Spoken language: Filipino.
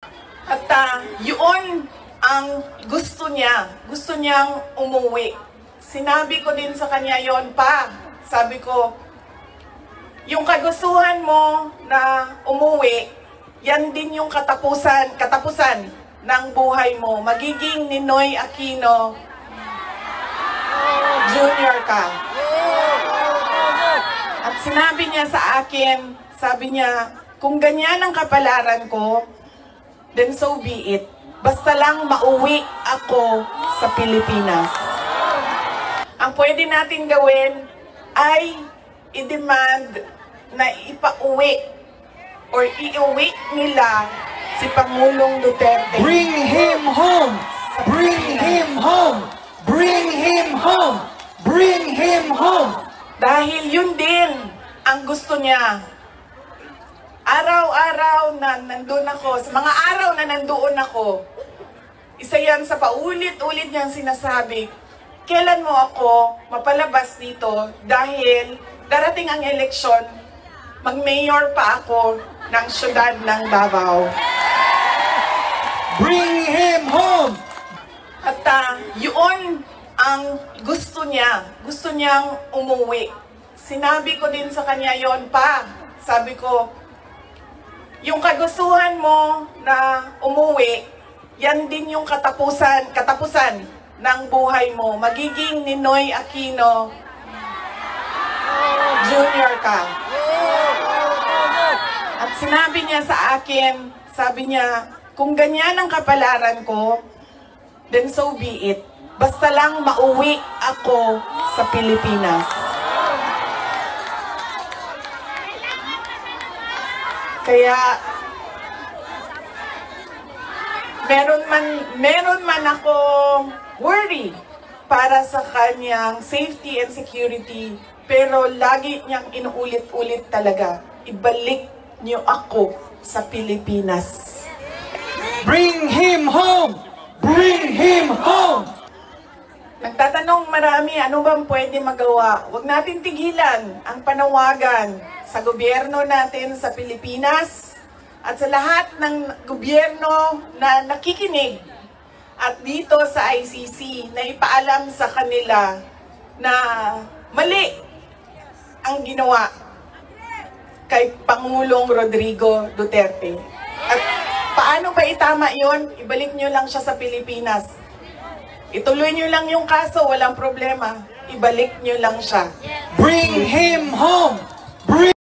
At yun ang gusto niya. Gusto niyang umuwi. Sinabi ko din sa kanya yon pa. Sabi ko, yung kagustuhan mo na umuwi, yan din yung katapusan ng buhay mo. Magiging Ninoy Aquino Jr. ka. At sinabi niya sa akin, sabi niya, kung ganyan ang kapalaran ko, then so be it. Basta lang mauwi ako sa Pilipinas. Ang pwede natin gawin ay i-demand na ipauwi or iuwi nila si Pangulong Duterte. Bring him home! Bring him home! Bring him home! Bring him home! Dahil yun din ang gusto niya. Araw-araw na nandun ako, sa mga araw na nandoon ako, isa yan sa paulit-ulit niyang sinasabi, kailan mo ako mapalabas dito dahil darating ang eleksyon, mag-mayor pa ako ng syudad ng Davao. Bring him home! At yun ang gusto niya. Gusto niyang umuwi. Sinabi ko din sa kanya yon pa. Sabi ko, yung kagustuhan mo na umuwi, yan din yung katapusan ng buhay mo. Magiging Ninoy Aquino Jr. ka. At sinabi niya sa akin, sabi niya, kung ganyan ang kapalaran ko, then so be it. Basta lang mauwi ako sa Pilipinas. Kaya, meron man akong worry para sa kanyang safety and security, pero lagi niyang inuulit-ulit talaga, ibalik niyo ako sa Pilipinas. Bring him home! Bring him home! Nagtatanong marami, ano bang pwede magawa? Huwag natin tigilan ang panawagan sa gobyerno natin sa Pilipinas at sa lahat ng gobyerno na nakikinig at dito sa ICC na ipaalam sa kanila na mali ang ginawa kay Pangulong Rodrigo Duterte. At paano ba itama yon? Ibalik nyo lang siya sa Pilipinas. Ituloy nyo lang yung kaso, walang problema. Ibalik nyo lang siya. Bring him home! Bring